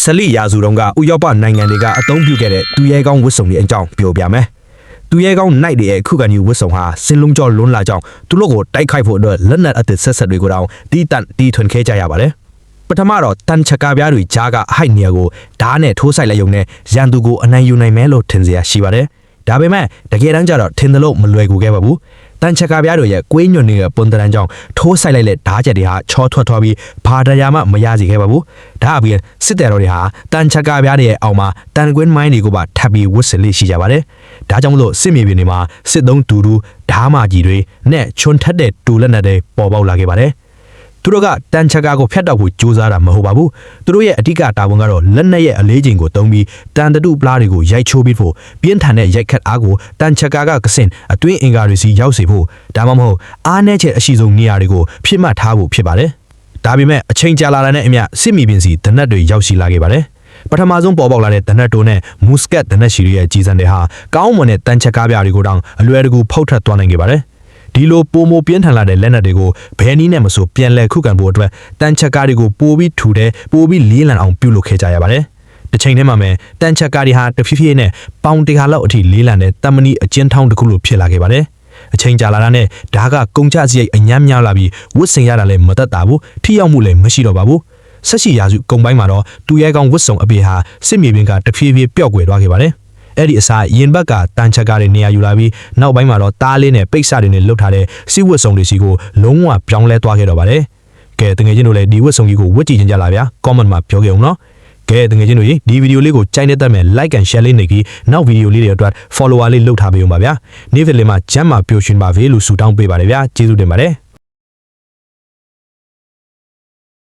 ဆလီရာစုတုန်းကဥရောပနိုင်ငံတွေကအသုံးပြုခဲ့တဲ့သူရဲကောင်းဝတ်စုံတွေအကြောင်းပြောပြမယ်။သူရဲကောင်းနိုင်တွေရဲ့ခုခံယူဝတ်စုံဟာစင်လုံးကျော်လွန်းလာကြောင်းသူတို့ကိုတိုက်ခိုက်ဖို့အတွက်လက်နက်အသစ်ဆက်ဆက်တွေကိုတောင်တီးတန့်တီးထွင်ခဲ့ကြရပါတယ်။ပထမတော့တန်ချကာပြားတွေကြားကဟိုက်နေရကိုဓာတ်နဲ့ထိုးဆိုင်လိုက်ရုံနဲ့ရန်သူကိုအနိုင်ယူနိုင်မယ်လို့ထင်စရာရှိပါတယ်။ဒါပေမဲ့တကယ်တမ်းကျတော့ထင်တယ်လို့မလွယ်ကူခဲ့ပါဘူး။တန်ချကာပြားတွေရဲ့ကွေးညွန့်နေတဲ့ပွန်တရန်ကြောင့်ထိုးဆိုင်လိုက်တဲ့ဓာတ်ချက်တွေဟာချောထွက်သွားပြီးဘာတရားမှမရစီခဲ့ပါဘူး။ဒါအပြင်စစ်တပ်တော်တွေဟာတန်ချကာပြားတွေရဲ့အောက်မှာတန်ကွင်းမိုင်းတွေကိုပါထပ်ပြီးဝတ်ဆင်လေးရှိကြပါတယ်။ဒါကြောင့်မလို့စစ်မြေပြင်တွေမှာစစ်သုံးတူတူဓားမကြီးတွေနဲ့ချွန်ထက်တဲ့တူလက်နက်တွေပေါ်ပေါက်လာခဲ့ပါတယ်။သူတို့ကတန်ချကာကိုဖျက်တောက်ဖို့ကြိုးစားတာမဟုတ်ပါဘူး။သူတို့ရဲ့အဓိကတာဝန်ကတော့လက်နက်ရဲ့အလေးချိန်ကိုသုံးပြီးတန်တတုပလားတွေကိုရိုက်ချိုးပြီးဖို့ပြင်းထန်တဲ့ရိုက်ခတ်အားကိုတန်ချကာကကစင်အတွင်းအင်္ဂါတွေစီရောက်စေဖို့ဒါမှမဟုတ်အားနည်းချက်အရှိဆုံးနေရာတွေကိုဖြစ်မှတ်ထားဖို့ဖြစ်ပါတယ်။ဒါပေမဲ့အချိန်ကြာလာတဲ့အမျှစစ်မြေပြင်စီဒနက်တွေရောက်ရှိလာခဲ့ပါတယ်။ပထမဆုံးပေါ်ပေါက်လာတဲ့ဒနက်တိုနဲ့မူစကတ်ဒနက်ရှီရဲ့ကြီးစံတွေဟာကောင်းမွန်တဲ့တန်ချက်ကားပြားတွေကိုတောင်အလွယ်တကူဖောက်ထွက်သွားနိုင်ခဲ့ပါတယ်။ဒီလိုပိုမိုပြင်းထန်လာတဲ့လက်နက်တွေကိုဘယ်နည်းနဲ့မဆိုပြန်လည်ခုခံဖို့အတွက်တန်ချက်ကားတွေကိုပိုပြီးထူတဲ့ပိုပြီးလေးလံအောင်ပြုလုပ်ခဲ့ကြရပါတယ်။တစ်ချိန်တည်းမှာပဲတန်ချက်ကားတွေဟာတဖြည်းဖြည်းနဲ့ပေါင်တရာလောက်အထိလေးလံတဲ့တမဏီအကျဉ်းထောင်းတစ်ခုလိုဖြစ်လာခဲ့ပါတယ်။အချိန်ကြာလာတာနဲ့ဓာကကုန်ကျစရိတ်အညံ့များလာပြီးဝတ်ဆင်ရတာလည်းမသက်သာဘူးထိရောက်မှုလည်းမရှိတော့ပါဘူး။ဆက်ရှိရာစုကုန်ပိုင်းမှာတော့သူရဲကောင်းဝတ်စုံအပေဟာစစ်မြေပြင်ကတဖြည်းဖြည်းပျောက်ကွယ်သွားခဲ့ပါတယ်။အဲ့ဒီအစားရင်ဘက်ကတန်ချက်ကားတွေနေရာယူလာပြီးနောက်ပိုင်းမှာတော့တားလေးနဲ့ပိတ်စတွေနဲ့လှုပ်ထားတဲ့စီဝတ်စုံတွေစီကိုလုံးဝပြောင်းလဲသွားခဲ့တော့ပါတယ်။ကဲတငယ်ချင်းတို့လည်းဒီဝတ်စုံကြီးကိုဝတ်ကြည့်ကြလားဗျာ comment မှာပြောခဲ့အောင်နော်။ကဲတငယ်ချင်းတို့ရေဒီဗီဒီယိုလေးကိုကြိုက်နေတဲ့မဲ့ like and share လေးနေပြီးနောက်ဗီဒီယိုလေးတွေအတွက် follower လေးလုပ်ထားပေးအောင်ပါဗျာ။နေ့ဖက်လေးမှာကျမ်းမာပျော်ရွှင်ပါစေလို့ဆုတောင်းပေးပါတယ်ဗျာ။ကျေးဇူးတင်ပါတယ်။